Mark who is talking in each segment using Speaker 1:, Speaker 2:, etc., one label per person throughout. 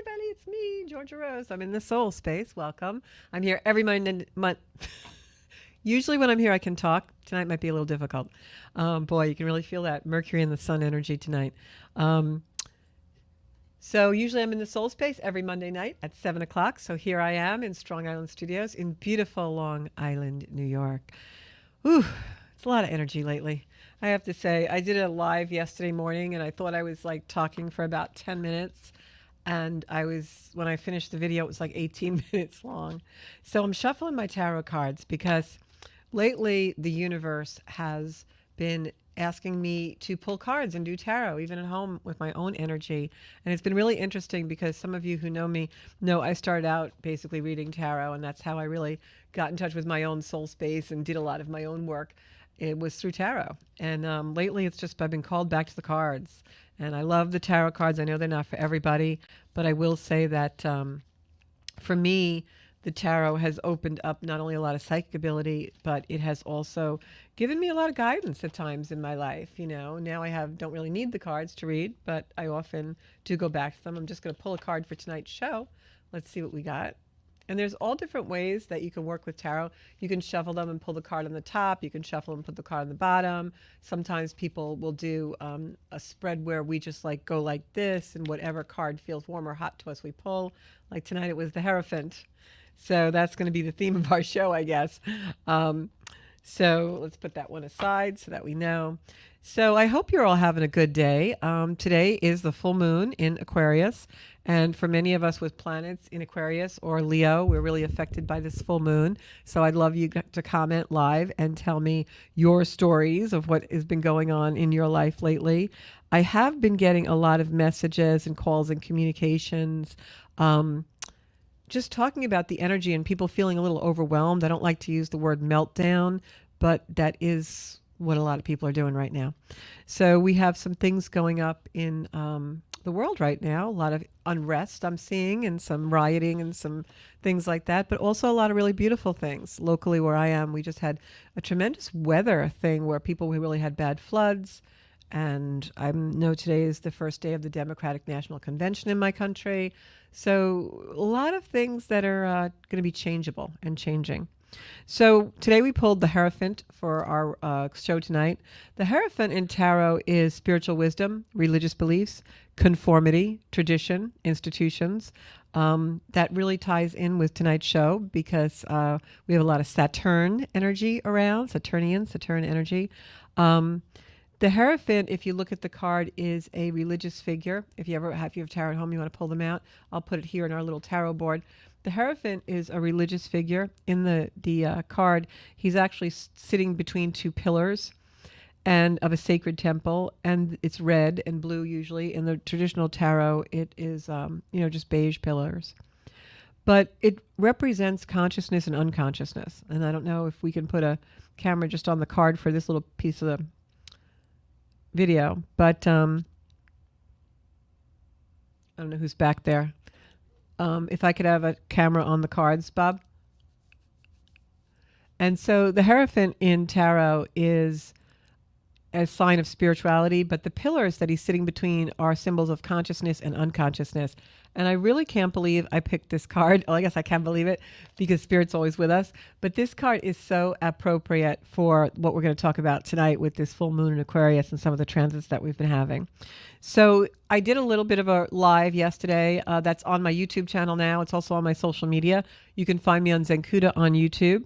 Speaker 1: everybody, it's me, Georgia Rose. I'm in the soul space. Welcome. I'm here every month. Usually when I'm here, I can talk. Tonight might be a little difficult. Boy, you can really feel that Mercury and the Sun energy tonight. Um, so usually I'm in the soul space every Monday night at 7 o'clock. So here I am in Strong Island Studios in beautiful Long Island, New York. Ooh, it's a lot of energy lately. I have to say, I did a live yesterday morning and I thought I was like talking for about 10 minutes. And when I finished the video, it was like 18 minutes long. So I'm shuffling my tarot cards because lately the universe has been asking me to pull cards and do tarot, even at home with my own energy. And it's been really interesting because some of you who know me know I started out basically reading tarot, and that's how I really got in touch with my own soul space and did a lot of my own work. It was through tarot. And lately it's just, I've been called back to the cards. And I love the tarot cards. I know they're not for everybody, but I will say that for me, the tarot has opened up not only a lot of psychic ability, but it has also given me a lot of guidance at times in my life. You know, now don't really need the cards to read, but I often do go back to them. I'm just going to pull a card for tonight's show. Let's see what we got. And there's all different ways that you can work with tarot. You can shuffle them and pull the card on the top. You can shuffle and put the card on the bottom. Sometimes people will do a spread where we just like go like this, and whatever card feels warm or hot to us, we pull. Like tonight, it was the Hierophant. So that's going to be the theme of our show, I guess. So let's put that one aside so that we know. So I hope you're all having a good day. Today is the full moon in Aquarius. And for many of us with planets in Aquarius or Leo, we're really affected by this full moon. So I'd love you to comment live and tell me your stories of what has been going on in your life lately. I have been getting a lot of messages and calls and communications, just talking about the energy and people feeling a little overwhelmed. I don't like to use the word meltdown, but that is what a lot of people are doing right now. So we have some things going up in the world right now, a lot of unrest I'm seeing and some rioting and some things like that, but also a lot of really beautiful things. Locally where I am, we just had a tremendous weather thing where people really had bad floods. And I know today is the first day of the Democratic National Convention in my country. So a lot of things that are going to be changeable and changing. So today we pulled the Hierophant for our show tonight. The Hierophant in tarot is spiritual wisdom, religious beliefs, conformity, tradition, institutions. That really ties in with tonight's show because we have a lot of Saturn energy around, Saturn energy. The Hierophant, if you look at the card, is a religious figure. If you have tarot at home, you want to pull them out, I'll put it here in our little tarot board. The Hierophant is a religious figure. In the card, he's actually sitting between two pillars and of a sacred temple, and it's red and blue usually. In the traditional tarot, it is just beige pillars. But it represents consciousness and unconsciousness. And I don't know if we can put a camera just on the card for this little piece of the video, but I don't know who's back there. If I could have a camera on the cards, Bob. And so the Hierophant in tarot is a sign of spirituality, but the pillars that he's sitting between are symbols of consciousness and unconsciousness. And I really can't believe I picked this card. Oh, I guess I can't believe it because Spirit's always with us. But this card is so appropriate for what we're going to talk about tonight with this full moon in Aquarius and some of the transits that we've been having. So I did a little bit of a live yesterday. That's on my YouTube channel now. It's also on my social media. You can find me on Zenkuda on YouTube.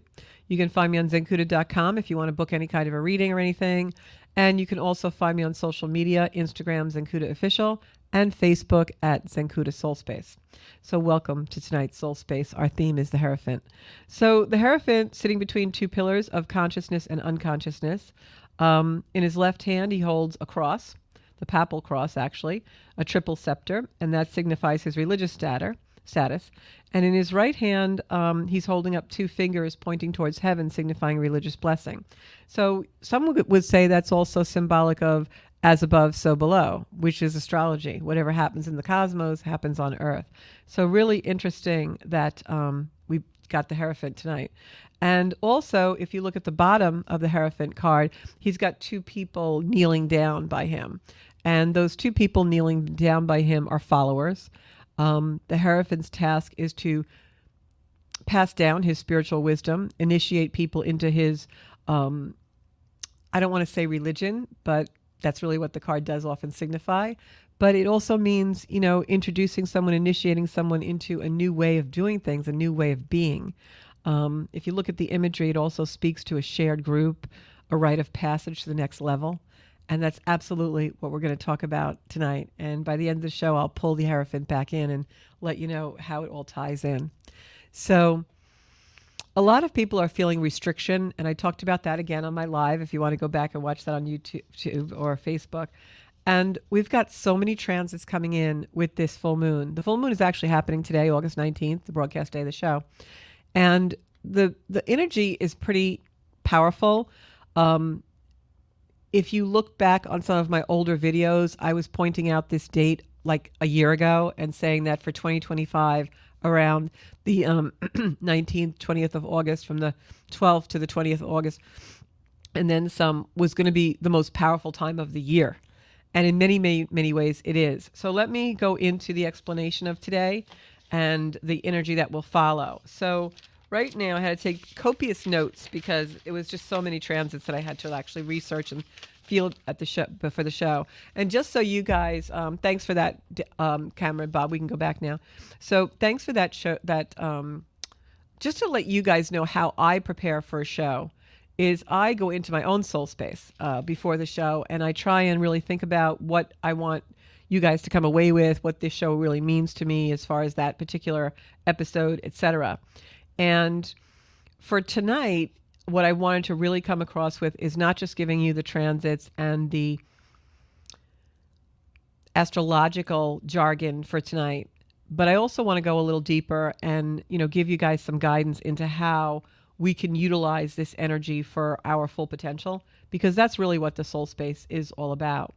Speaker 1: You can find me on zenkuda.com if you want to book any kind of a reading or anything. And you can also find me on social media, Instagram, Zenkuda Official, and Facebook at Zenkuda Soul Space. So welcome to tonight's Soul Space. Our theme is the Hierophant. So the Hierophant sitting between two pillars of consciousness and unconsciousness. In his left hand, he holds a cross, the papal cross actually, a triple scepter, and that signifies his religious status. And in his right hand, he's holding up two fingers pointing towards heaven, signifying religious blessing. So some would say that's also symbolic of as above, so below, which is astrology. Whatever happens in the cosmos happens on Earth. So really interesting that we've got the Hierophant tonight. And also, if you look at the bottom of the Hierophant card, he's got two people kneeling down by him. And those two people kneeling down by him are followers. The Hierophant's task is to pass down his spiritual wisdom, initiate people into his, I don't want to say religion, but that's really what the card does often signify. But it also means, introducing someone, initiating someone into a new way of doing things, a new way of being. If you look at the imagery, it also speaks to a shared group, a rite of passage to the next level. And that's absolutely what we're going to talk about tonight. And by the end of the show, I'll pull the Hierophant back in and let you know how it all ties in. So a lot of people are feeling restriction, and I talked about that again on my live if you want to go back and watch that on YouTube or Facebook. And we've got so many transits coming in with this full moon. The full moon is actually happening today, August 19th, the broadcast day of the show. And the energy is pretty powerful. If you look back on some of my older videos, I was pointing out this date like a year ago and saying that for 2025, around the 19th, 20th of August, from the 12th to the 20th of August, and then some, was going to be the most powerful time of the year. And in many, many, many ways it is. So let me go into the explanation of today and the energy that will follow. So right now I had to take copious notes because it was just so many transits that I had to actually research and feel at the show before the show. And just so you guys, thanks for that, Cameron, Bob. We can go back now. So thanks for that show. Just to let you guys know how I prepare for a show is I go into my own soul space before the show, and I try and really think about what I want you guys to come away with, what this show really means to me as far as that particular episode, etc. And for tonight, what I wanted to really come across with is not just giving you the transits and the astrological jargon for tonight, but I also want to go a little deeper and, give you guys some guidance into how we can utilize this energy for our full potential, because that's really what the soul space is all about.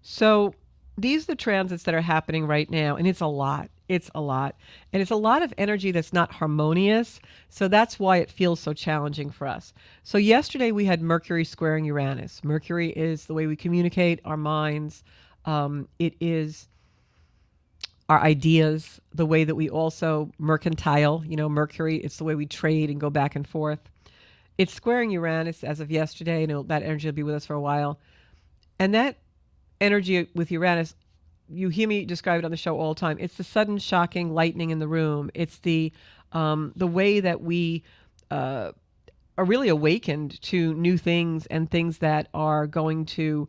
Speaker 1: So these are the transits that are happening right now, and it's a lot. It's a lot. And it's a lot of energy that's not harmonious. So that's why it feels so challenging for us. So yesterday we had Mercury squaring Uranus. Mercury is the way we communicate, our minds. It is our ideas, the way that we also mercantile, Mercury, it's the way we trade and go back and forth. It's squaring Uranus as of yesterday, and that energy will be with us for a while. And that energy with Uranus, you hear me describe it on the show all the time. It's the sudden, shocking lightning in the room. It's the way that we are really awakened to new things and things that are going to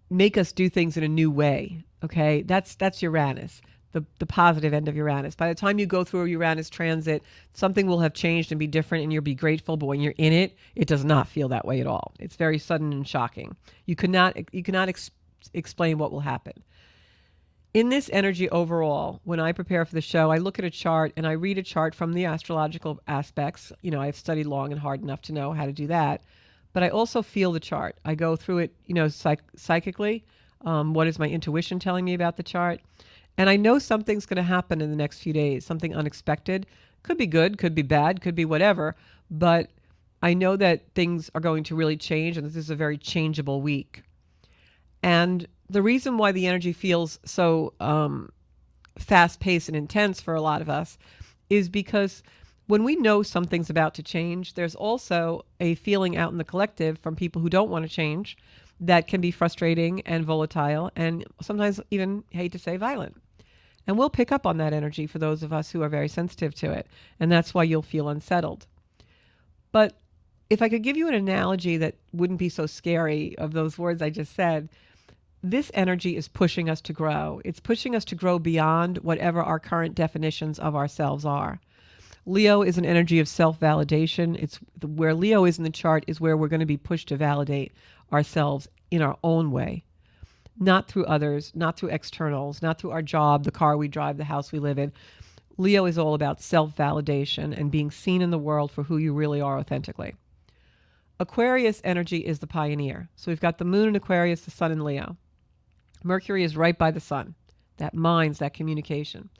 Speaker 1: make us do things in a new way. Okay, that's Uranus, the positive end of Uranus. By the time you go through a Uranus transit, something will have changed and be different, and you'll be grateful. But when you're in it, it does not feel that way at all. It's very sudden and shocking. You cannot explain what will happen. In this energy overall, when I prepare for the show, I look at a chart and I read a chart from the astrological aspects. I've studied long and hard enough to know how to do that. But I also feel the chart. I go through it, psychically. What is my intuition telling me about the chart? And I know something's going to happen in the next few days, something unexpected. Could be good, could be bad, could be whatever. But I know that things are going to really change, and this is a very changeable week. And the reason why the energy feels so fast-paced and intense for a lot of us is because when we know something's about to change, there's also a feeling out in the collective from people who don't want to change that can be frustrating and volatile and sometimes even, hate to say, violent. And we'll pick up on that energy for those of us who are very sensitive to it. And that's why you'll feel unsettled. But if I could give you an analogy that wouldn't be so scary of those words I just said, this energy is pushing us to grow. It's pushing us to grow beyond whatever our current definitions of ourselves are. Leo is an energy of self-validation. It's where Leo is in the chart is where we're going to be pushed to validate ourselves in our own way, not through others, not through externals, not through our job, the car we drive, the house we live in. Leo is all about self-validation and being seen in the world for who you really are authentically. Aquarius energy is the pioneer. So we've got the moon in Aquarius, the sun in Leo. Mercury is right by the sun. That minds, that communication.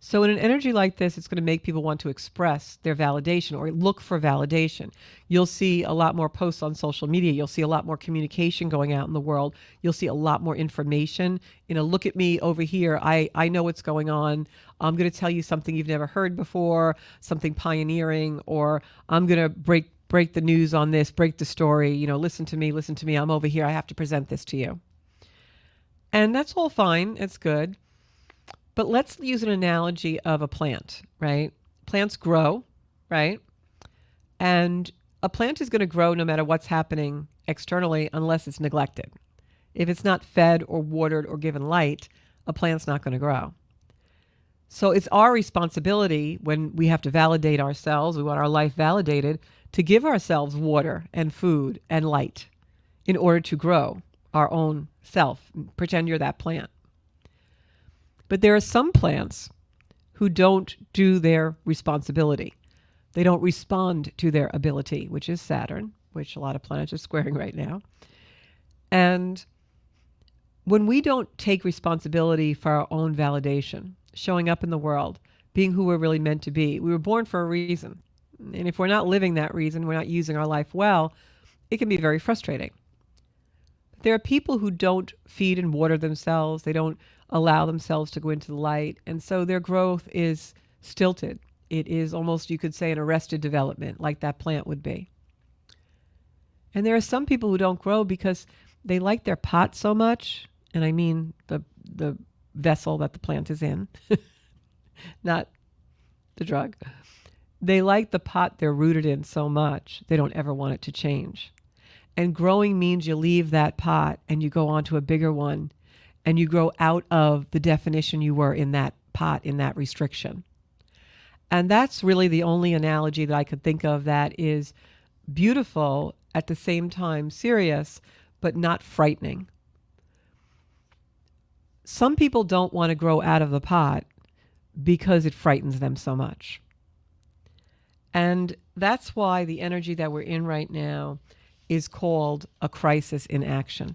Speaker 1: So in an energy like this, it's going to make people want to express their validation or look for validation. You'll see a lot more posts on social media. You'll see a lot more communication going out in the world. You'll see a lot more information. Look at me over here. I know what's going on. I'm going to tell you something you've never heard before, something pioneering, or I'm going to break the news on this, break the story. Listen to me, listen to me. I'm over here. I have to present this to you. And that's all fine. It's good. But let's use an analogy of a plant, right? Plants grow, right? And a plant is going to grow no matter what's happening externally unless it's neglected. If it's not fed or watered or given light, a plant's not going to grow. So it's our responsibility when we have to validate ourselves, we want our life validated, to give ourselves water and food and light in order to grow our own self. Pretend you're that plant. But there are some plants who don't do their responsibility. They don't respond to their ability, which is Saturn, which a lot of planets are squaring right now. And when we don't take responsibility for our own validation, showing up in the world, being who we're really meant to be, we were born for a reason. And if we're not living that reason, we're not using our life well, it can be very frustrating. There are people who don't feed and water themselves. They don't allow themselves to go into the light. And so their growth is stilted. It is almost, you could say, an arrested development, like that plant would be. And there are some people who don't grow because they like their pot so much. And I mean the vessel that the plant is in, not the drug. They like the pot they're rooted in so much, they don't ever want it to change. And growing means you leave that pot and you go on to a bigger one and you grow out of the definition you were in that pot, in that restriction. And that's really the only analogy that I could think of that is beautiful, at the same time serious, but not frightening. Some people don't want to grow out of the pot because it frightens them so much. And that's why the energy that we're in right now is called a crisis in action.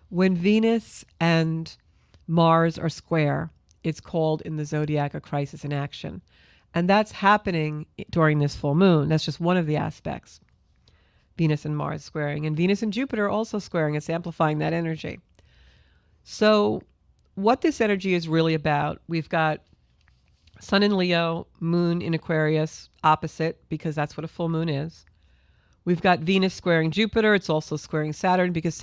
Speaker 1: When Venus and Mars are square, it's called in the zodiac a crisis in action. And that's happening during this full moon. That's just one of the aspects. Venus and Mars squaring. And Venus and Jupiter also squaring. It's amplifying that energy. So what this energy is really about, we've got Sun in Leo, Moon in Aquarius, opposite, because that's what a full moon is. We've got Venus squaring Jupiter. It's also squaring Saturn because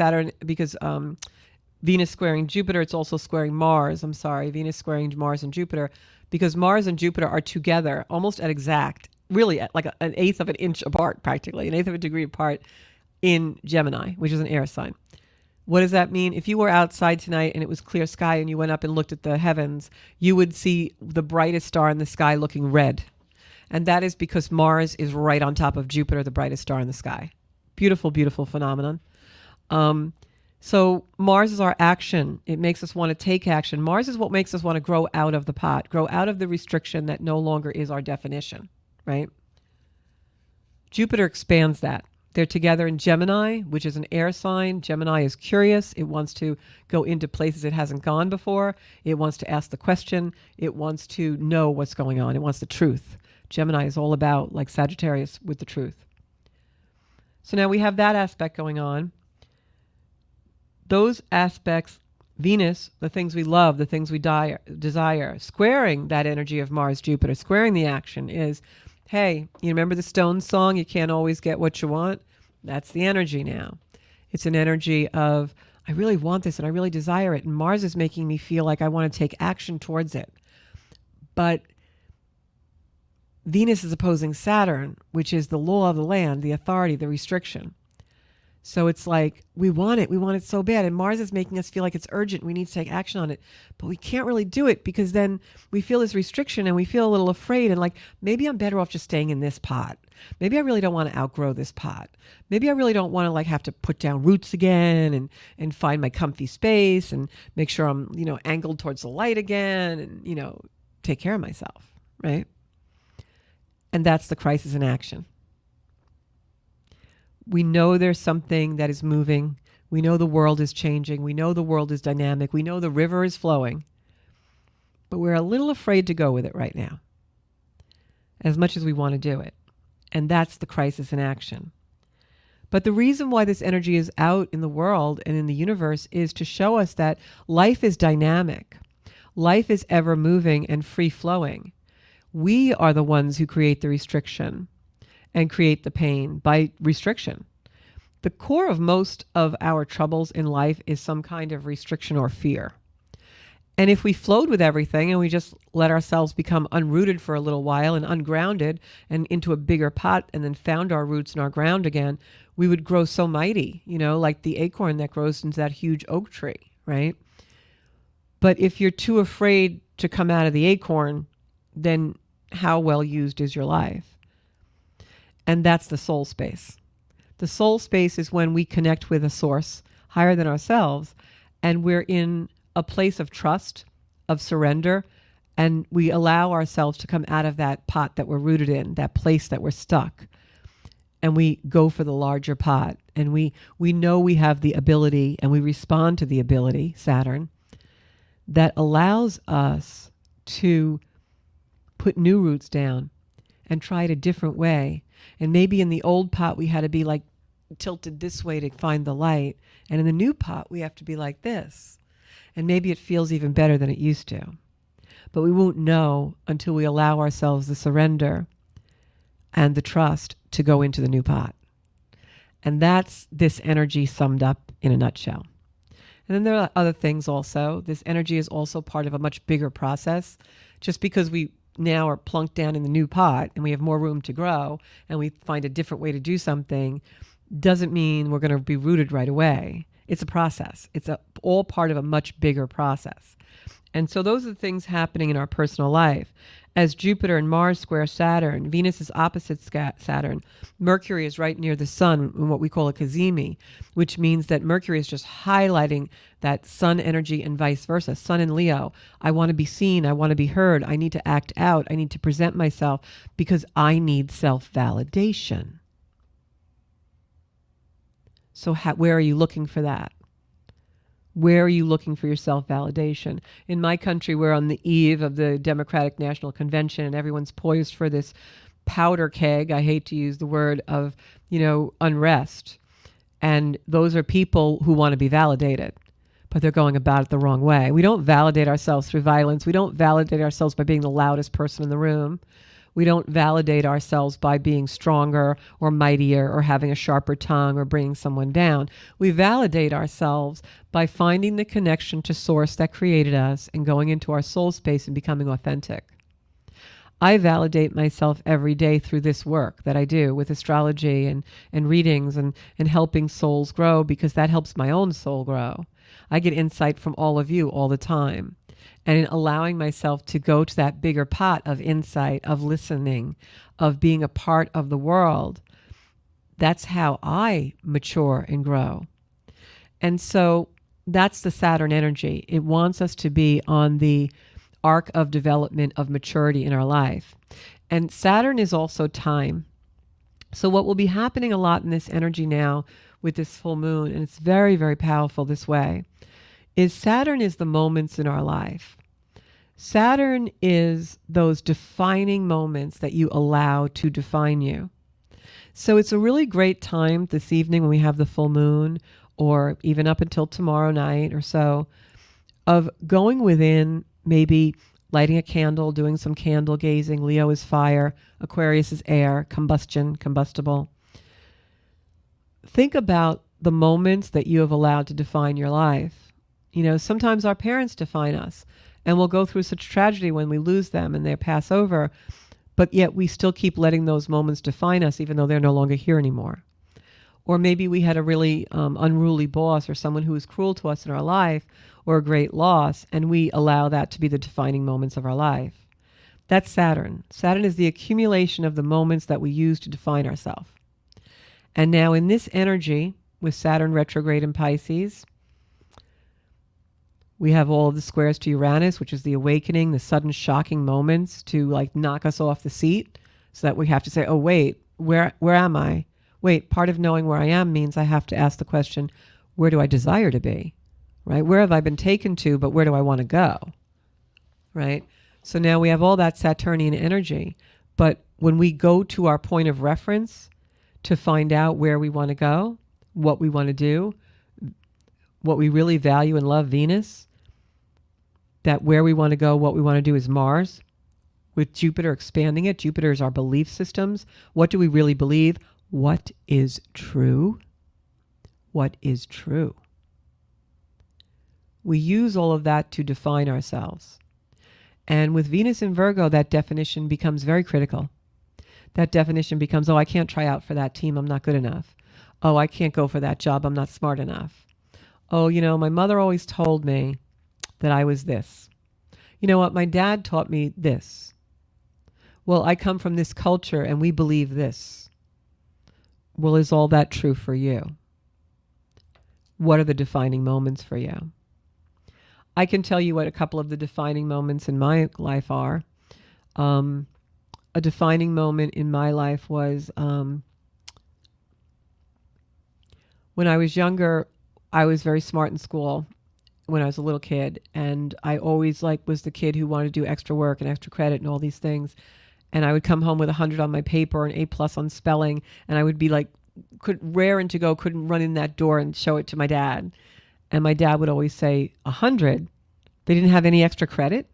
Speaker 1: Venus squaring Jupiter. It's also squaring Mars. I'm sorry, Venus squaring Mars and Jupiter because Mars and Jupiter are together almost at exact, really at like an eighth of an inch apart, practically an eighth of a degree apart in Gemini, which is an air sign. What does that mean? If you were outside tonight and it was clear sky and you went up and looked at the heavens, you would see the brightest star in the sky looking red. And that is because Mars is right on top of Jupiter, the brightest star in the sky. Beautiful, beautiful phenomenon. So Mars is our action. It makes us want to take action. Mars is what makes us want to grow out of the pot, grow out of the restriction that no longer is our definition, right? Jupiter expands that. They're together in Gemini, which is an air sign. Gemini is curious. It wants to go into places it hasn't gone before. It wants to ask the question. It wants to know what's going on. It wants the truth. Gemini is all about, like Sagittarius, with the truth. So now we have that aspect going on. Those aspects, Venus, the things we love, the things we desire, squaring that energy of Mars, Jupiter, squaring the action is, hey, you remember the Stones song, you can't always get what you want? That's the energy now. It's an energy of, I really want this and I really desire it. And Mars is making me feel like I want to take action towards it. But Venus is opposing Saturn, which is the law of the land, the authority, the restriction. So it's like, we want it so bad. And Mars is making us feel like it's urgent. We need to take action on it. But we can't really do it because then we feel this restriction and we feel a little afraid. And like, maybe I'm better off just staying in this pot. Maybe I really don't want to outgrow this pot. Maybe I really don't want to like have to put down roots again and find my comfy space and make sure I'm, angled towards the light again and, take care of myself, right? And that's the crisis in action. We know there's something that is moving. We know the world is changing. We know the world is dynamic. We know the river is flowing. but we're a little afraid to go with it right now, as much as we want to do it. And that's the crisis in action. But the reason why this energy is out in the world and in the universe is to show us that life is dynamic. Life is ever moving and free flowing. We are the ones who create the restriction and create the pain by restriction. The core of most of our troubles in life is some kind of restriction or fear. And if we flowed with everything and we just let ourselves become unrooted for a little while and ungrounded and into a bigger pot and then found our roots and our ground again, we would grow so mighty, like the acorn that grows into that huge oak tree, right? But if you're too afraid to come out of the acorn, then how well used is your life? And that's the soul space. The soul space is when we connect with a source higher than ourselves, and we're in a place of trust, of surrender, and we allow ourselves to come out of that pot that we're rooted in, that place that we're stuck. And we go for the larger pot. And we know we have the ability, and we respond to the ability, Saturn, that allows us to put new roots down and try it a different way. And maybe in the old pot, we had to be like tilted this way to find the light. And in the new pot, we have to be like this. And maybe it feels even better than it used to. But we won't know until we allow ourselves the surrender and the trust to go into the new pot. And that's this energy summed up in a nutshell. And then there are other things also. This energy is also part of a much bigger process. Just because we now are plunked down in the new pot and we have more room to grow and we find a different way to do something doesn't mean we're going to be rooted right away. It's a process. It's all part of a much bigger process. And so those are the things happening in our personal life. As Jupiter and Mars square Saturn, Venus is opposite Saturn. Mercury is right near the sun in what we call a cazimi, which means that Mercury is just highlighting that sun energy and vice versa. Sun in Leo, I want to be seen, I want to be heard, I need to act out, I need to present myself because I need self-validation. So where are you looking for that? Where are you looking for your self-validation? In my country, we're on the eve of the Democratic National Convention, and everyone's poised for this powder keg, I hate to use the word, of, unrest. And those are people who want to be validated, but they're going about it the wrong way. We don't validate ourselves through violence. We don't validate ourselves by being the loudest person in the room. We don't validate ourselves by being stronger or mightier or having a sharper tongue or bringing someone down. We validate ourselves by finding the connection to source that created us and going into our soul space and becoming authentic. I validate myself every day through this work that I do with astrology and readings and helping souls grow, because that helps my own soul grow. I get insight from all of you all the time. And in allowing myself to go to that bigger pot of insight, of listening, of being a part of the world, that's how I mature and grow. And so that's the Saturn energy. It wants us to be on the arc of development of maturity in our life. And Saturn is also time. So what will be happening a lot in this energy now with this full moon, and it's very, very powerful this way, is Saturn is the moments in our life. Saturn is those defining moments that you allow to define you. So it's a really great time this evening when we have the full moon, or even up until tomorrow night or so, of going within, maybe lighting a candle, doing some candle gazing. Leo is fire, Aquarius is air, combustion, combustible. Think about the moments that you have allowed to define your life. Sometimes our parents define us, and we'll go through such tragedy when we lose them and they pass over, but yet we still keep letting those moments define us even though they're no longer here anymore. Or maybe we had a really unruly boss or someone who was cruel to us in our life, or a great loss, and we allow that to be the defining moments of our life. That's Saturn. Saturn is the accumulation of the moments that we use to define ourselves. And now in this energy, with Saturn retrograde in Pisces, we have all of the squares to Uranus, which is the awakening, the sudden shocking moments to knock us off the seat, so that we have to say, oh, wait, where am I? Wait, part of knowing where I am means I have to ask the question, where do I desire to be? Right? Where have I been taken to, but where do I want to go? right? So now we have all that Saturnian energy. But when we go to our point of reference to find out where we want to go, what we want to do, what we really value and love, Venus, that where we want to go, what we want to do is Mars, with Jupiter expanding it. Jupiter is our belief systems. What do we really believe? What is true? What is true? We use all of that to define ourselves. And with Venus in Virgo, that definition becomes very critical. That definition becomes, oh, I can't try out for that team. I'm not good enough. Oh, I can't go for that job. I'm not smart enough. Oh, my mother always told me that I was this. You know what? My dad taught me this. Well, I come from this culture and we believe this. Well, is all that true for you? What are the defining moments for you? I can tell you what a couple of the defining moments in my life are. A defining moment in my life was when I was younger. I was very smart in school when I was a little kid, and I always was the kid who wanted to do extra work and extra credit and all these things. And I would come home with 100 on my paper and A+ on spelling, and I would be raring to go, couldn't run in that door and show it to my dad. And my dad would always say, 100? They didn't have any extra credit?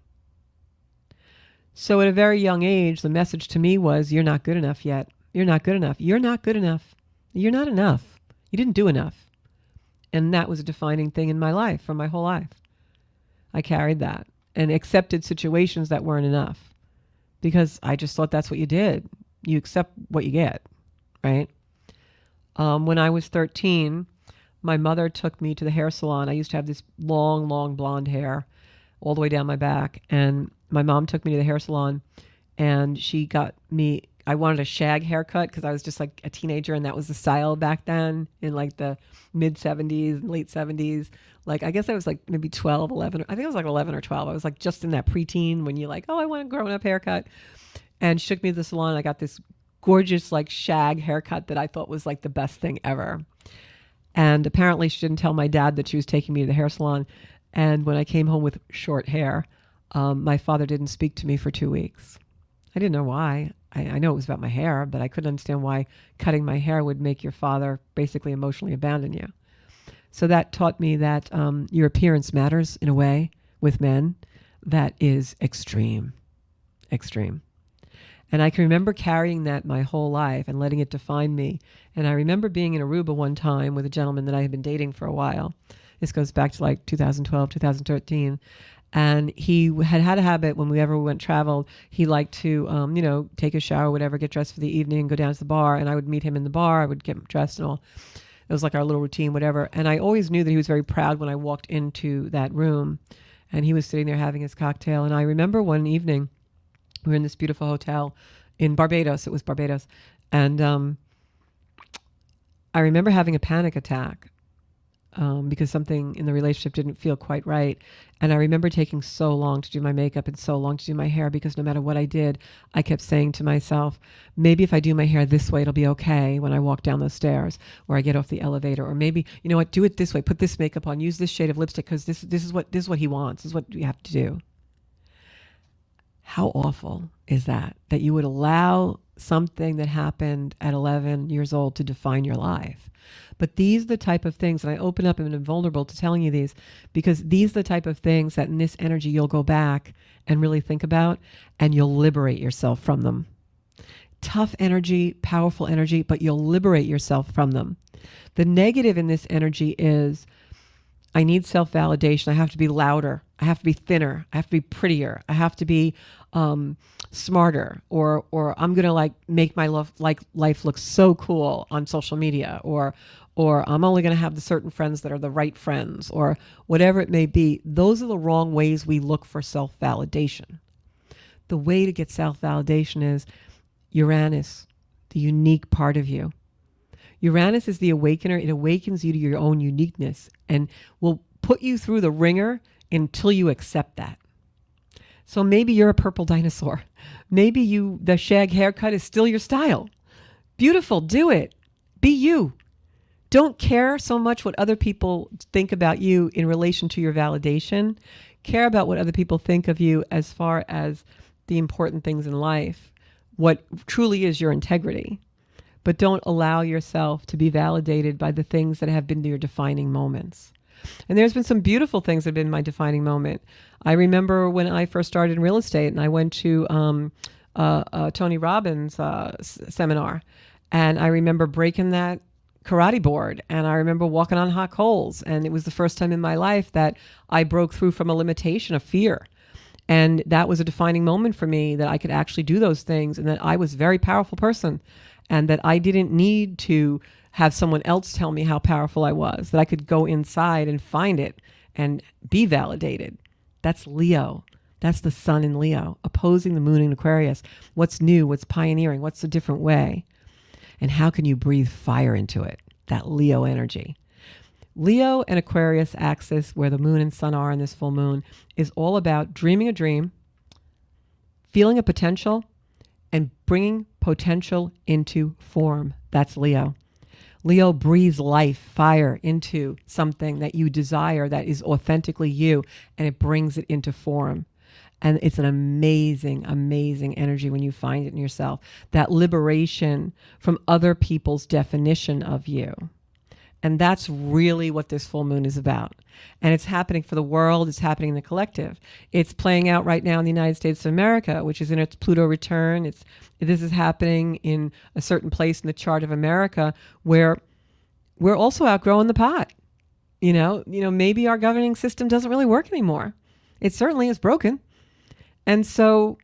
Speaker 1: So at a very young age, the message to me was, you're not good enough yet. You're not good enough. You're not good enough. You're not enough. You didn't do enough. And that was a defining thing in my life, for my whole life. I carried that and accepted situations that weren't enough because I just thought that's what you did. You accept what you get, right? When I was 13, my mother took me to the hair salon. I used to have this long, long blonde hair all the way down my back. And my mom took me to the hair salon and she got me, I wanted a shag haircut because I was just like a teenager and that was the style back then in the mid 70s and late 70s. I guess I was maybe 12, 11. I think I was 11 or 12. I was just in that preteen when you're oh, I want a grown up haircut. And she took me to the salon and I got this gorgeous shag haircut that I thought was the best thing ever. And apparently she didn't tell my dad that she was taking me to the hair salon. And when I came home with short hair, my father didn't speak to me for 2 weeks. I didn't know why. I know it was about my hair, but I couldn't understand why cutting my hair would make your father basically emotionally abandon you. So that taught me that your appearance matters in a way with men that is extreme, extreme. And I can remember carrying that my whole life and letting it define me. And I remember being in Aruba one time with a gentleman that I had been dating for a while. This goes back to 2012, 2013. And he had a habit whenever we went travel, he liked to, take a shower, whatever, get dressed for the evening, go down to the bar. And I would meet him in the bar. I would get dressed and all. It was our little routine, whatever. And I always knew that he was very proud when I walked into that room. And he was sitting there having his cocktail. And I remember one evening, we were in this beautiful hotel in Barbados. It was Barbados. And I remember having a panic attack because something in the relationship didn't feel quite right. And I remember taking so long to do my makeup and so long to do my hair because no matter what I did, I kept saying to myself, maybe if I do my hair this way, it'll be okay when I walk down those stairs or I get off the elevator. Or maybe, you know what, do it this way, put this makeup on, use this shade of lipstick because this is what he wants, this is what we have to do. How awful is that you would allow something that happened at 11 years old to define your life? But these are the type of things, and I open up and am vulnerable to telling you these, because these are the type of things that in this energy you'll go back and really think about, and you'll liberate yourself from them. Tough energy, powerful energy, but you'll liberate yourself from them. The negative in this energy is, I need self-validation. I have to be louder. I have to be thinner. I have to be prettier. I have to be smarter, or I'm gonna make my life look so cool on social media, or I'm only gonna have the certain friends that are the right friends, or whatever it may be. Those are the wrong ways we look for self-validation. The way to get self-validation is Uranus, the unique part of you. Uranus is the awakener. It awakens you to your own uniqueness and will put you through the ringer until you accept that. So maybe you're a purple dinosaur. Maybe the shag haircut is still your style. Beautiful, do it. Be you. Don't care so much what other people think about you in relation to your validation. care about what other people think of you as far as the important things in life, what truly is your integrity. But don't allow yourself to be validated by the things that have been your defining moments. And there's been some beautiful things that have been my defining moment. I remember when I first started in real estate and I went to Tony Robbins' seminar. And I remember breaking that karate board, and I remember walking on hot coals. And it was the first time in my life that I broke through from a limitation of fear. And that was a defining moment for me, that I could actually do those things, and that I was a very powerful person, and that I didn't need to have someone else tell me how powerful I was, that I could go inside and find it and be validated. That's Leo. That's the sun in Leo, opposing the moon in Aquarius. What's new? What's pioneering? What's a different way? And how can you breathe fire into it? That Leo energy. Leo and Aquarius axis, where the moon and sun are in this full moon, is all about dreaming a dream, feeling a potential, and bringing potential into form. That's Leo. Leo breathes life, fire into something that you desire, that is authentically you, and it brings it into form. And it's an amazing, amazing energy when you find it in yourself. That liberation from other people's definition of you. And that's really what this full moon is about. And it's happening for the world. It's happening in the collective. It's playing out right now in the United States of America, which is in its Pluto return. This is happening in a certain place in the chart of America where we're also outgrowing the pot. Maybe our governing system doesn't really work anymore. It certainly is broken. And so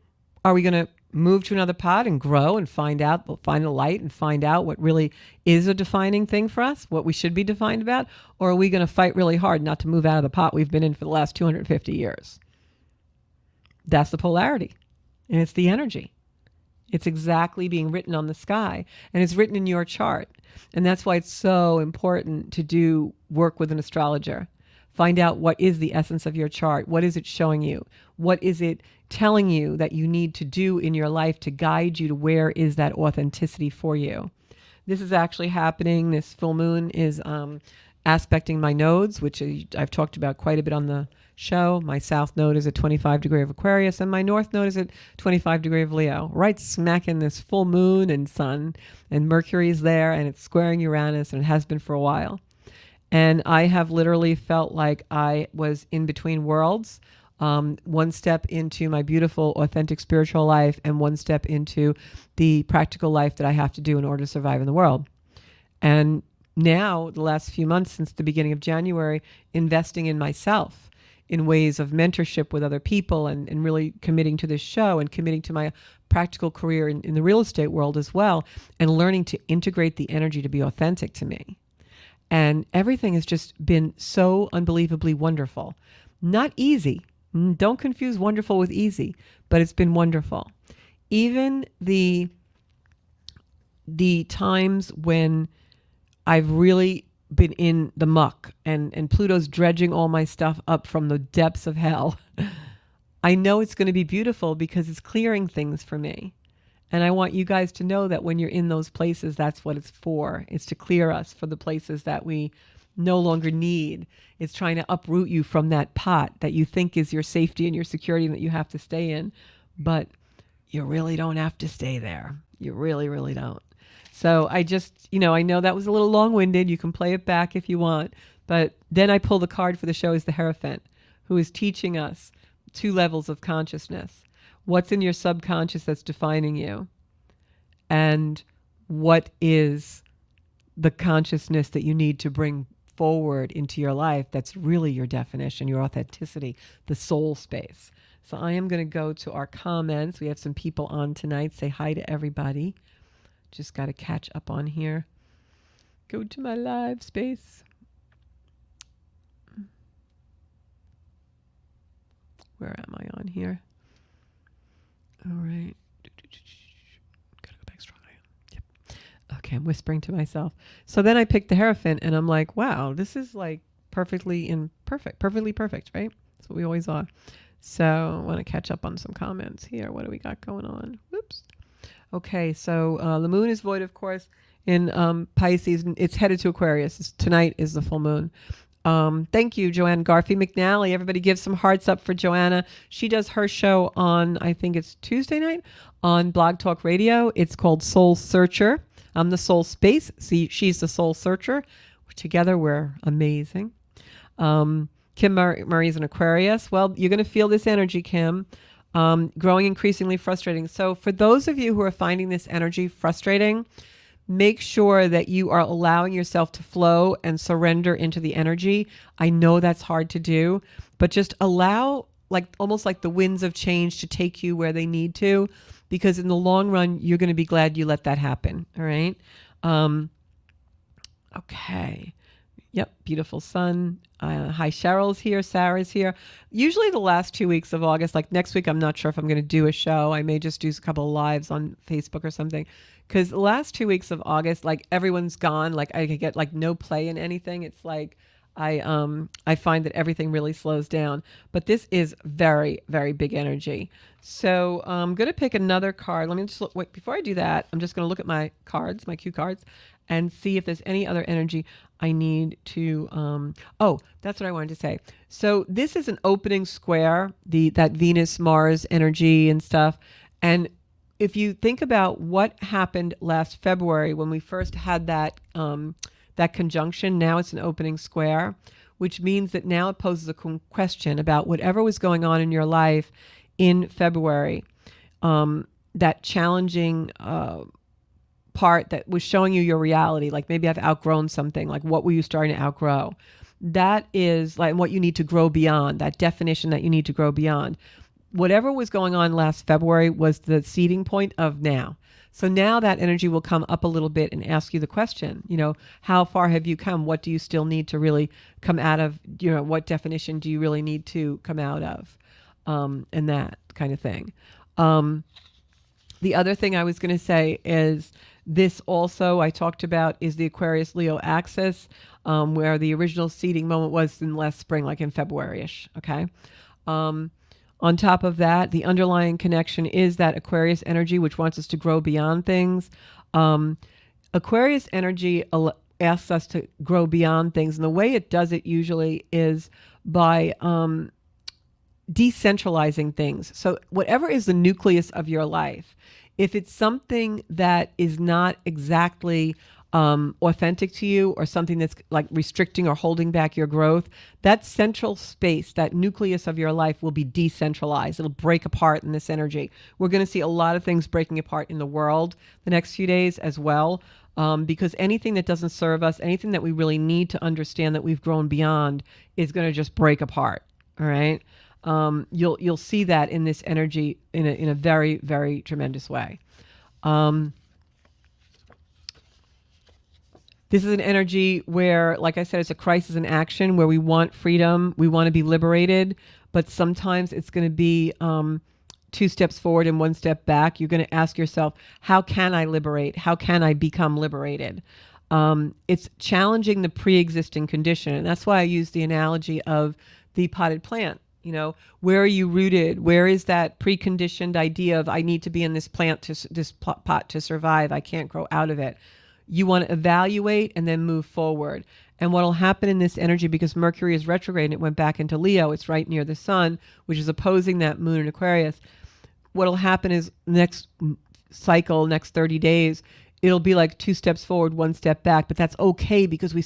Speaker 1: are we going to move to another pot and grow and find the light and find out what really is a defining thing for us, what we should be defined about? Or are we going to fight really hard not to move out of the pot we've been in for the last 250 years? That's the polarity. And it's the energy. It's exactly being written on the sky. And it's written in your chart. And that's why it's so important to do work with an astrologer. Find out what is the essence of your chart. What is it showing you? What is it telling you that you need to do in your life to guide you to where is that authenticity for you? This is actually happening. This full moon is aspecting my nodes, which I've talked about quite a bit on the show. My south node is at 25 degree of Aquarius, and my north node is at 25 degree of Leo. Right smack in this full moon and sun, and Mercury is there, and it's squaring Uranus, and it has been for a while. And I have literally felt like I was in between worlds, one step into my beautiful, authentic spiritual life and one step into the practical life that I have to do in order to survive in the world. And now, the last few months since the beginning of January, investing in myself in ways of mentorship with other people and really committing to this show and committing to my practical career in the real estate world as well, and learning to integrate the energy to be authentic to me. And everything has just been so unbelievably wonderful. Not easy. Don't confuse wonderful with easy, but it's been wonderful. Even the times when I've really been in the muck and Pluto's dredging all my stuff up from the depths of hell, I know it's going to be beautiful because it's clearing things for me. And I want you guys to know that when you're in those places, that's what it's for. It's to clear us for the places that we no longer need. It's trying to uproot you from that pot that you think is your safety and your security and that you have to stay in. But you really don't have to stay there. You really, really don't. So I just, I know that was a little long-winded. You can play it back if you want. But then I pull the card for the show is the Hierophant, who is teaching us 2 levels of consciousness. What's in your subconscious that's defining you? And what is the consciousness that you need to bring forward into your life that's really your definition, your authenticity, the soul space? So I am going to go to our comments. We have some people on tonight. Say hi to everybody. Just got to catch up on here. Go to my live space. Where am I on here? All right. Gotta go back strong. Yep. Okay, I'm whispering to myself. So then I picked the Hierophant and I'm like, wow, this is like perfectly perfect, right? That's what we always are. So I want to catch up on some comments here. What do we got going on? Whoops. Okay, so the moon is void, of course, in Pisces. It's headed to Aquarius. Tonight is the full moon. Thank you, Joanne Garfey McNally. Everybody give some hearts up for Joanna. She does her show on, I think it's Tuesday night on Blog Talk Radio. It's called Soul Searcher. I'm the Soul Space. See, she's the Soul Searcher. Together, we're amazing. Kim Murray's an Aquarius. Well, you're going to feel this energy, Kim. Growing increasingly frustrating. So for those of you who are finding this energy frustrating, make sure that you are allowing yourself to flow and surrender into the energy. I know that's hard to do, but just allow, like almost like the winds of change, to take you where they need to, because in the long run, you're going to be glad you let that happen. All right. Okay. Yep. Beautiful sun. Hi, Cheryl's here. Sarah's here. Usually the last 2 weeks of August, like next week, I'm not sure if I'm going to do a show. I may just do a couple of lives on Facebook or something. Because the last 2 weeks of August, like everyone's gone. Like I could get like no play in anything. It's like I find that everything really slows down. But this is very, very big energy. So I'm going to pick another card. Let me just look. Wait, before I do that, I'm just going to look at my cards, my cue cards, and see if there's any other energy I need to. Oh, that's what I wanted to say. So this is an opening square, that Venus Mars energy and stuff. And if you think about what happened last February when we first had that that conjunction, now it's an opening square, which means that now it poses a question about whatever was going on in your life in February, that challenging part that was showing you your reality, like maybe I've outgrown something, like what were you starting to outgrow? That is like what you need to grow beyond, that definition that you need to grow beyond. Whatever was going on last February was the seeding point of now. So now that energy will come up a little bit and ask you the question, how far have you come? What do you still need to really come out of? What definition do you really need to come out of? And that kind of thing. The other thing I was going to say is this also I talked about is the Aquarius Leo axis, where the original seeding moment was in last spring, like in February-ish. Okay. On top of that, the underlying connection is that Aquarius energy, which wants us to grow beyond things. Aquarius energy asks us to grow beyond things. And the way it does it usually is by decentralizing things. So whatever is the nucleus of your life, if it's something that is not exactly authentic to you, or something that's like restricting or holding back your growth, that central space, that nucleus of your life will be decentralized. It'll break apart in this energy. We're going to see a lot of things breaking apart in the world the next few days as well, because anything that doesn't serve us, anything that we really need to understand that we've grown beyond, is going to just break apart. All right. You'll see that in this energy in a very, very tremendous way. This is an energy where, like I said, it's a crisis in action, where we want freedom, we want to be liberated, but sometimes it's going to be 2 steps forward and 1 step back. You're going to ask yourself, how can I liberate? How can I become liberated? It's challenging the pre-existing condition. And that's why I use the analogy of the potted plant. Where are you rooted? Where is that preconditioned idea of I need to be in this plant, this pot to survive? I can't grow out of it. You want to evaluate and then move forward. And what will happen in this energy, because Mercury is retrograde and it went back into Leo, it's right near the sun, which is opposing that moon in Aquarius. What will happen is next cycle, next 30 days, it'll be like 2 steps forward, 1 step back, but that's okay because we're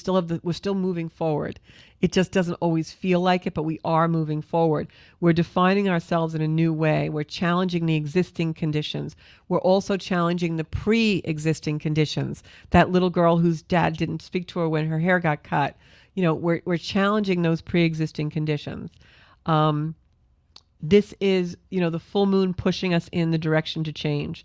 Speaker 1: still moving forward. It just doesn't always feel like it, but we are moving forward. We're defining ourselves in a new way. We're challenging the existing conditions. We're also challenging the pre-existing conditions. That little girl whose dad didn't speak to her when her hair got cut. We're challenging those pre-existing conditions. This is, the full moon pushing us in the direction to change.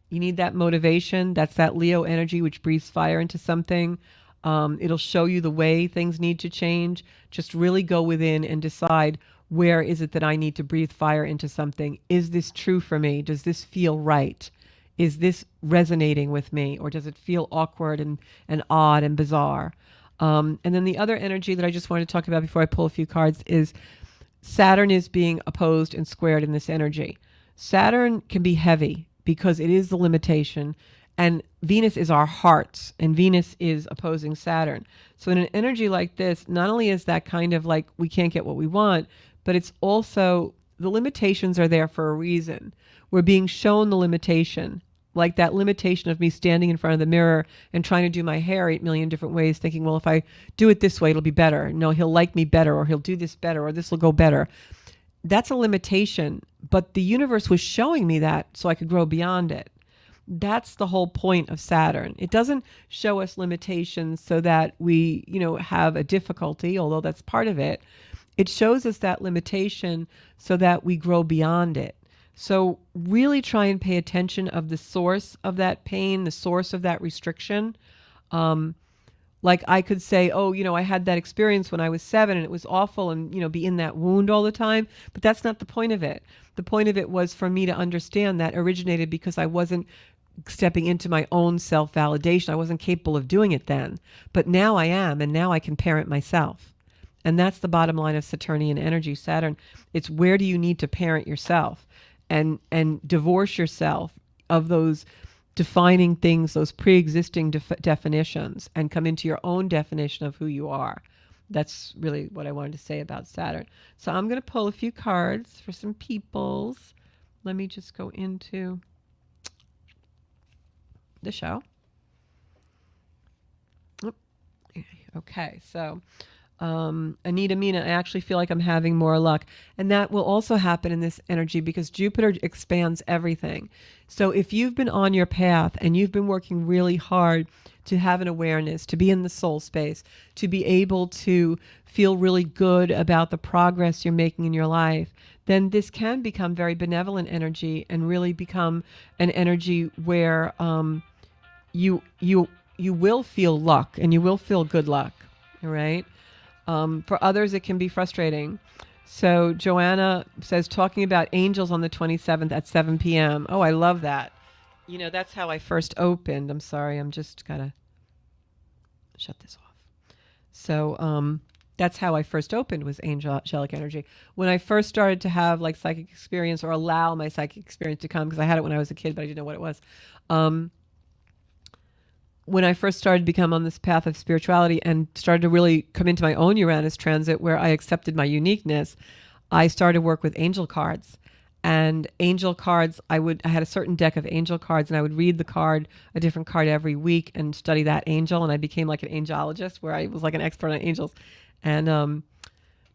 Speaker 1: You need that motivation. That's that Leo energy, which breathes fire into something. It'll show you the way things need to change. Just really go within and decide, where is it that I need to breathe fire into something? Is this true for me? Does this feel right? Is this resonating with me? Or does it feel awkward and odd and bizarre? And then the other energy that I just wanted to talk about before I pull a few cards is Saturn is being opposed and squared in this energy. Saturn can be heavy because it is the limitation. And Venus is our hearts, and Venus is opposing Saturn. So in an energy like this, not only is that kind of like we can't get what we want, but it's also the limitations are there for a reason. We're being shown the limitation, like that limitation of me standing in front of the mirror and trying to do my hair 8 million different ways, thinking, well, if I do it this way, it'll be better. No, he'll like me better, or he'll do this better, or this will go better. That's a limitation, but the universe was showing me that so I could grow beyond it. That's the whole point of Saturn. It doesn't show us limitations so that we, have a difficulty, although that's part of it. It shows us that limitation so that we grow beyond it. So really try and pay attention of the source of that pain, the source of that restriction. Like I could say, oh, I had that experience when I was 7 and it was awful, and, be in that wound all the time. But that's not the point of it. The point of it was for me to understand that originated because I wasn't stepping into my own self-validation. I wasn't capable of doing it then. But now I am, and now I can parent myself. And that's the bottom line of Saturnian energy, Saturn. It's where do you need to parent yourself and divorce yourself of those defining things, those pre-existing definitions, and come into your own definition of who you are. That's really what I wanted to say about Saturn. So I'm going to pull a few cards for some peoples. Let me just go into the show. Okay, so Anita Mina, I actually feel like I'm having more luck. And that will also happen in this energy because Jupiter expands everything. So if you've been on your path and you've been working really hard to have an awareness, to be in the soul space, to be able to feel really good about the progress you're making in your life, then this can become very benevolent energy and really become an energy where you will feel luck and you will feel good luck, all right? For others, it can be frustrating. So Joanna says, talking about angels on the 27th at 7 p.m. Oh, I love that. That's how I first opened. I'm sorry. I'm just got to shut this off. So that's how I first opened, was angelic energy. When I first started to have like psychic experience, or allow my psychic experience to come, because I had it when I was a kid, but I didn't know what it was. When I first started to become on this path of spirituality and started to really come into my own Uranus transit where I accepted my uniqueness, I started to work with angel cards. And angel cards, I had a certain deck of angel cards, and I would read a different card every week and study that angel. And I became like an angelologist where I was like an expert on angels. And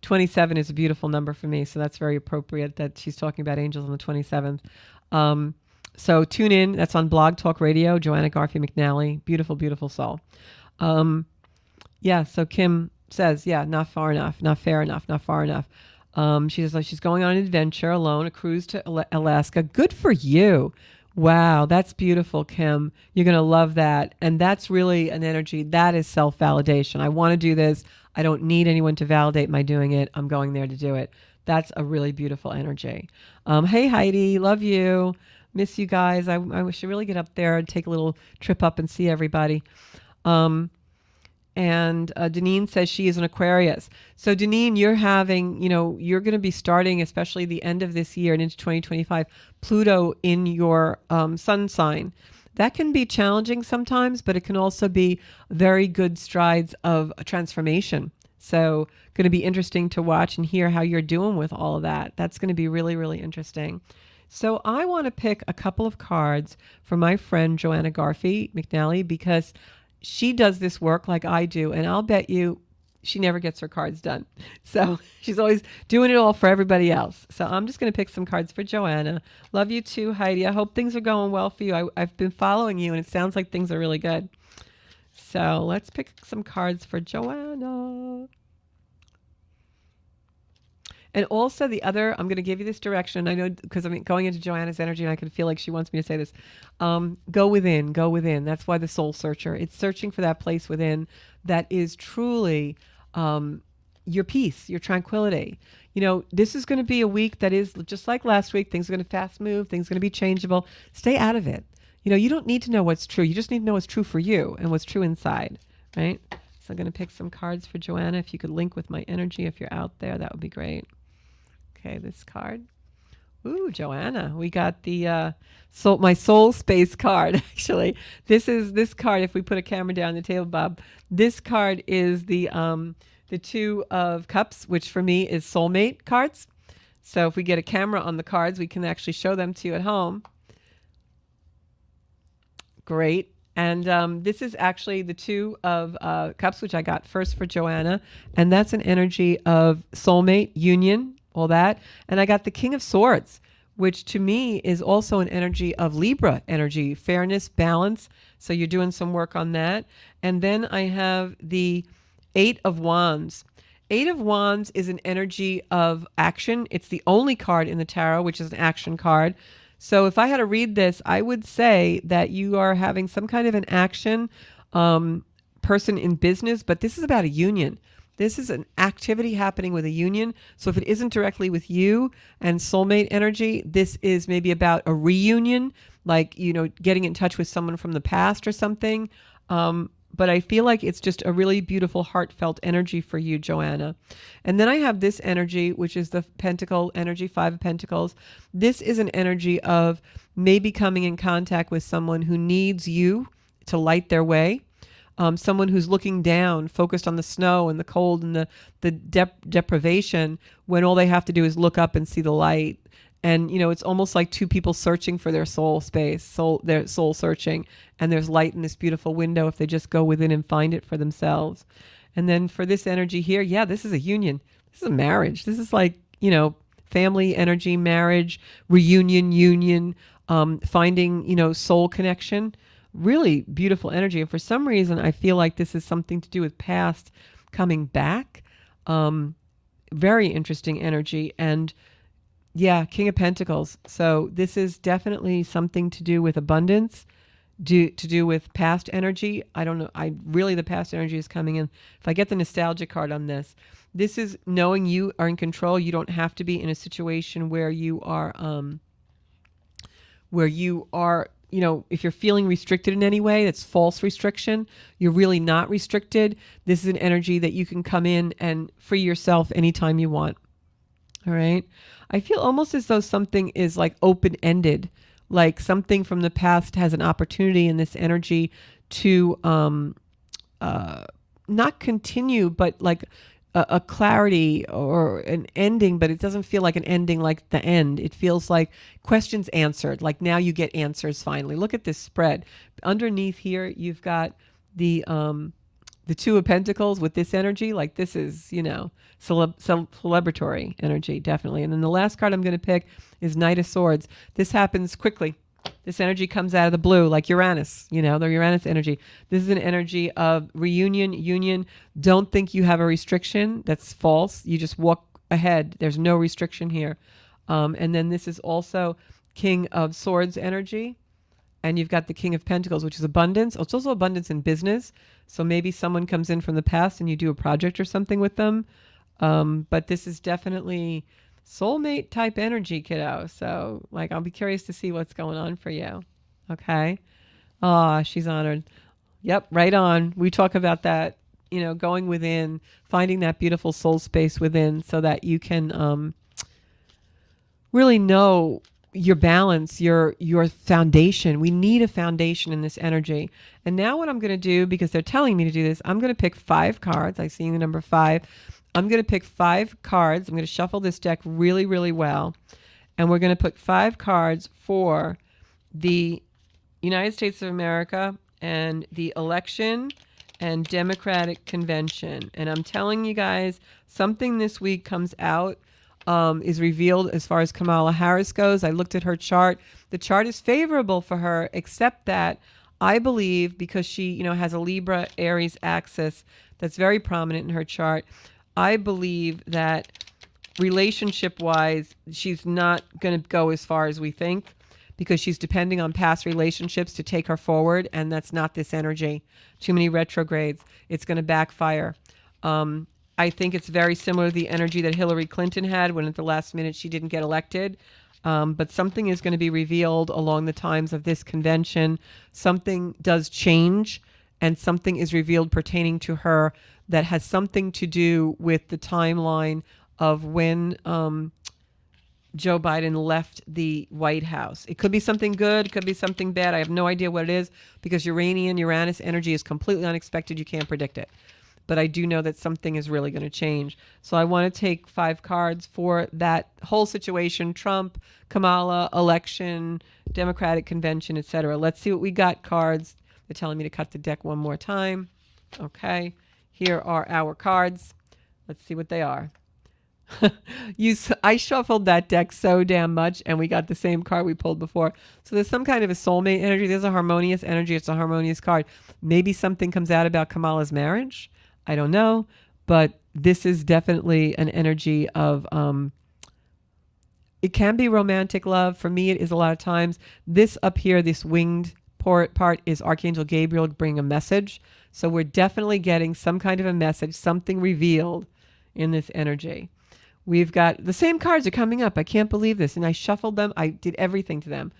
Speaker 1: 27 is a beautiful number for me. So that's very appropriate that she's talking about angels on the 27th. So tune in. That's on Blog Talk Radio. Joanna Garfield McNally. Beautiful, beautiful soul. So Kim says, not far enough, not fair enough, not far enough. She says she's going on an adventure alone, a cruise to Alaska. Good for you. Wow, that's beautiful, Kim. You're going to love that. And that's really an energy. That is self-validation. I want to do this. I don't need anyone to validate my doing it. I'm going there to do it. That's a really beautiful energy. Hey, Heidi. Love you. Miss you guys. I should really get up there and take a little trip up and see everybody. And Deneen says she is an Aquarius. So Deneen, you're having, you're going to be starting, especially the end of this year and into 2025, Pluto in your sun sign. That can be challenging sometimes, but it can also be very good strides of a transformation. So going to be interesting to watch and hear how you're doing with all of that. That's going to be really, really interesting. So I want to pick a couple of cards for my friend Joanna Garfield McNally, because she does this work like I do, and I'll bet you she never gets her cards done. So she's always doing it all for everybody else. So I'm just going to pick some cards for Joanna. Love you too, Heidi. I hope things are going well for you. I've been following you, and it sounds like things are really good. So let's pick some cards for Joanna. And also the other, I'm going to give you this direction. I know because I'm going into Joanna's energy and I can feel like she wants me to say this. Go within, go within. That's why the soul searcher. It's searching for that place within that is truly your peace, your tranquility. This is going to be a week that is just like last week. Things are going to fast move. Things are going to be changeable. Stay out of it. You don't need to know what's true. You just need to know what's true for you and what's true inside, right? So I'm going to pick some cards for Joanna. If you could link with my energy if you're out there, that would be great. Okay, this card. Ooh, Joanna, we got the my soul space card. Actually, this card. If we put a camera down the table, Bob, this card is the Two of Cups, which for me is soulmate cards. So if we get a camera on the cards, we can actually show them to you at home. Great. And this is actually the Two of Cups, which I got first for Joanna. And that's an energy of soulmate, union, all that. And I got the King of Swords, which to me is also an energy of Libra energy, fairness, balance. So you're doing some work on that. And then I have the Eight of Wands. Eight of Wands is an energy of action. It's the only card in the tarot, which is an action card. So if I had to read this, I would say that you are having some kind of an action person in business, but this is about a union. This is an activity happening with a union. So if it isn't directly with you and soulmate energy, this is maybe about a reunion, like, you know, getting in touch with someone from the past or something. But I feel like it's just a really beautiful, heartfelt energy for you, Joanna. And then I have this energy, which is the Pentacle energy, Five of Pentacles. This is an energy of maybe coming in contact with someone who needs you to light their way. Someone who's looking down, focused on the snow and the cold and the deprivation, when all they have to do is look up and see the light. And, you know, it's almost like two people searching for their soul space, their soul searching. And there's light in this beautiful window if they just go within and find it for themselves. And then for this energy here, yeah, this is a union. This is a marriage. This is like, you know, family energy, marriage, reunion, union, finding, you know, soul connection. Really beautiful energy. And for some reason, I feel like this is something to do with past coming back. Very interesting energy. And yeah, King of Pentacles. So this is definitely something to do with abundance, to do with past energy. I don't know. The past energy is coming in. If I get the nostalgia card on this, this is knowing you are in control. You don't have to be in a situation where you are, you know, if you're feeling restricted in any way, that's false restriction. You're really not restricted. This is an energy that you can come in and free yourself anytime you want. All right. I feel almost as though something is like open-ended, like something from the past has an opportunity in this energy to not continue, but like a clarity or an ending, but it doesn't feel like an ending like the end. It feels like questions answered, like now you get answers finally. Look at this spread. Underneath here, you've got the Two of Pentacles with this energy. Like this is, you know, celebratory energy, definitely. And then the last card I'm going to pick is Knight of Swords. This happens quickly. This energy comes out of the blue, like Uranus, you know, the Uranus energy. This is an energy of reunion, union. Don't think you have a restriction. That's false. You just walk ahead. There's no restriction here. And then this is also King of Swords energy. And you've got the King of Pentacles, which is abundance. It's also abundance in business. So maybe someone comes in from the past and you do a project or something with them. But this is definitely soulmate type energy, kiddo. So like, I'll be curious to see what's going on for you. Okay. Ah, she's honored. Yep. Right on. We talk about that, you know, going within, finding that beautiful soul space within so that you can, really know your balance, your foundation. We need a foundation in this energy. And now what I'm going to do, because they're telling me to do this, I'm going to pick 5 cards. I see the number 5. I'm going to pick 5 cards. I'm going to shuffle this deck really, really well. And we're going to put 5 cards for the United States of America and the election and Democratic convention. And I'm telling you guys, something this week comes out, is revealed as far as Kamala Harris goes. I looked at her chart. The chart is favorable for her, except that I believe because she, you know, has a Libra Aries axis that's very prominent in her chart. I believe that relationship-wise, she's not going to go as far as we think because she's depending on past relationships to take her forward, and that's not this energy. Too many retrogrades. It's going to backfire. I think it's very similar to the energy that Hillary Clinton had when at the last minute she didn't get elected. But something is going to be revealed along the times of this convention. Something does change and something is revealed pertaining to her that has something to do with the timeline of when Joe Biden left the White House. It could be something good, it could be something bad. I have no idea what it is because Uranus energy is completely unexpected. You can't predict it. But I do know that something is really going to change. So I want to take 5 cards for that whole situation: Trump, Kamala, election, Democratic convention, etc. Let's see what we got. Cards. They're telling me to cut the deck one more time. Okay. Here are our cards. Let's see what they are. I shuffled that deck so damn much and we got the same card we pulled before. So there's some kind of a soulmate energy. There's a harmonious energy. It's a harmonious card. Maybe something comes out about Kamala's marriage. I don't know. But this is definitely an energy of, it can be romantic love. For me, it is a lot of times. This up here, this winged part is Archangel Gabriel bringing a message. So we're definitely getting some kind of a message, something revealed in this energy. We've got the same cards are coming up. I can't believe this. And I shuffled them. I did everything to them.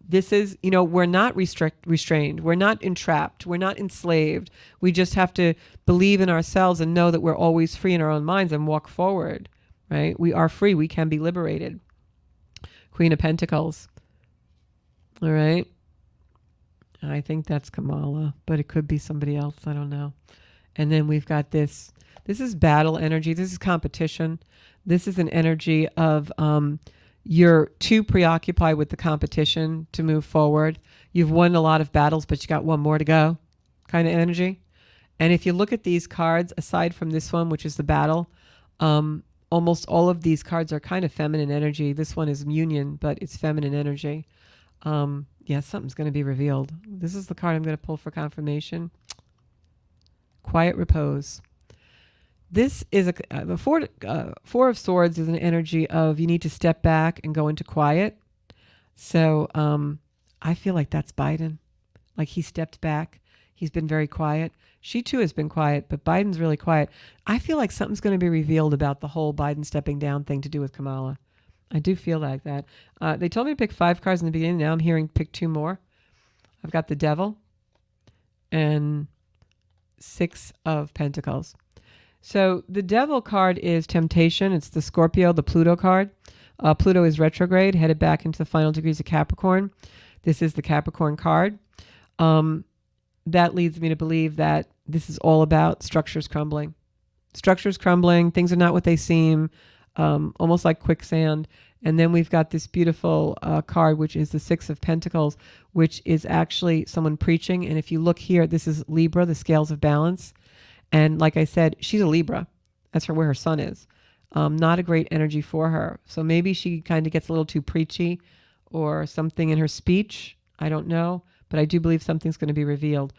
Speaker 1: This is, we're not restrained. We're not entrapped. We're not enslaved. We just have to believe in ourselves and know that we're always free in our own minds and walk forward, right? We are free. We can be liberated. Queen of Pentacles. All right. I think that's Kamala, but it could be somebody else. I don't know. And then we've got this. This is battle energy. This is competition. This is an energy of you're too preoccupied with the competition to move forward. You've won a lot of battles, but you got one more to go kind of energy. And if you look at these cards, aside from this one, which is the battle, almost all of these cards are kind of feminine energy. This one is union, but it's feminine energy. Yeah, something's going to be revealed. This is the card I'm going to pull for confirmation. Quiet repose. This is the Four of Swords is an energy of you need to step back and go into quiet. So I feel like that's Biden. Like he stepped back. He's been very quiet. She too has been quiet, but Biden's really quiet. I feel like something's going to be revealed about the whole Biden stepping down thing to do with Kamala. I do feel like that. They told me to pick 5 cards in the beginning. Now I'm hearing pick 2 more. I've got the Devil and 6 of Pentacles. So the Devil card is temptation. It's the Scorpio, the Pluto card. Pluto is retrograde, headed back into the final degrees of Capricorn. This is the Capricorn card. That leads me to believe that this is all about structures crumbling. Structures crumbling. Things are not what they seem. Almost like quicksand. And then we've got this beautiful card, which is the 6 of Pentacles, which is actually someone preaching. And if you look here, this is Libra, the scales of balance. And like I said, she's a Libra. That's where her sun is. Not a great energy for her. So maybe she kind of gets a little too preachy or something in her speech. I don't know. But I do believe something's going to be revealed.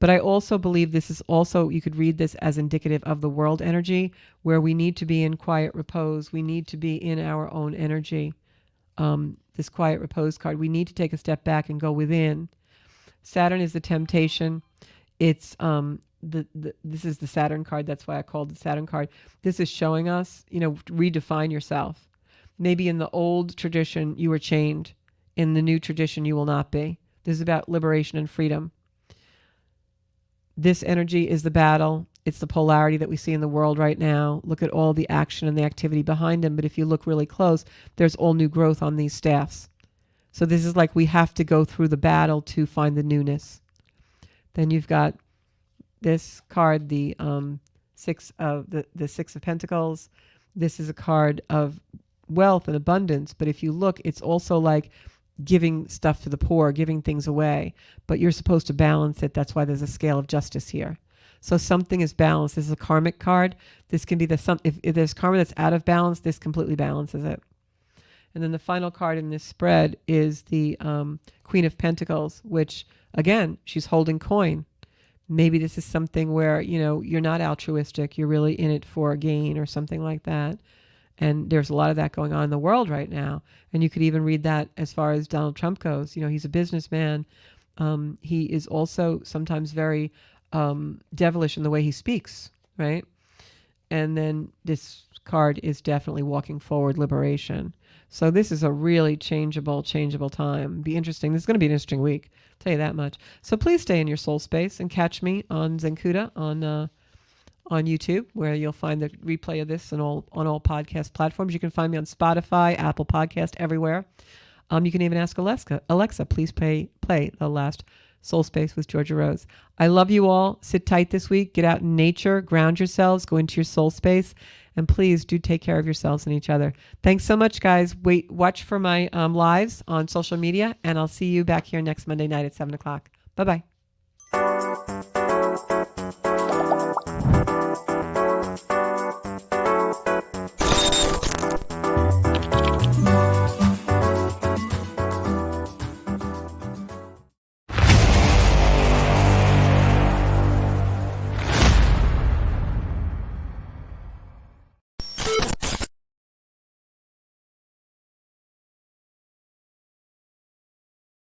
Speaker 1: But I also believe this is also, you could read this as indicative of the world energy, where we need to be in quiet repose. We need to be in our own energy. This quiet repose card, we need to take a step back and go within. Saturn is the temptation. It's this is the Saturn card. That's why I called it Saturn card. This is showing us, redefine yourself. Maybe in the old tradition, you were chained. In the new tradition, you will not be. This is about liberation and freedom. This energy is the battle. It's the polarity that we see in the world right now. Look at all the action and the activity behind them. But if you look really close, there's all new growth on these staffs. So this is like we have to go through the battle to find the newness. Then you've got this card, the 6 of the 6 of Pentacles. This is a card of wealth and abundance. But if you look, it's also like giving stuff to the poor, giving things away, but you're supposed to balance it. That's why there's a scale of justice here. So something is balanced. This is a karmic card. This can be if there's karma that's out of balance, this completely balances it. And then the final card in this spread is the Queen of Pentacles, which again, she's holding coin. Maybe this is something where, you're not altruistic. You're really in it for gain or something like that. And there's a lot of that going on in the world right now. And you could even read that as far as Donald Trump goes. He's a businessman. He is also sometimes very devilish in the way he speaks, right? And then this card is definitely walking forward, liberation. So this is a really changeable time. Be interesting. This is going to be an interesting week. I'll tell you that much. So please stay in your soul space and catch me on Zenkuda on YouTube, where you'll find the replay of this on all podcast platforms. You can find me on Spotify, Apple Podcast, everywhere. You can even ask Alexa, please play the last Soul Space with Georgia Rose. I love you all. Sit tight this week. Get out in nature. Ground yourselves. Go into your soul space. And please do take care of yourselves and each other. Thanks so much, guys. Watch for my lives on social media. And I'll see you back here next Monday night at 7 o'clock. Bye-bye.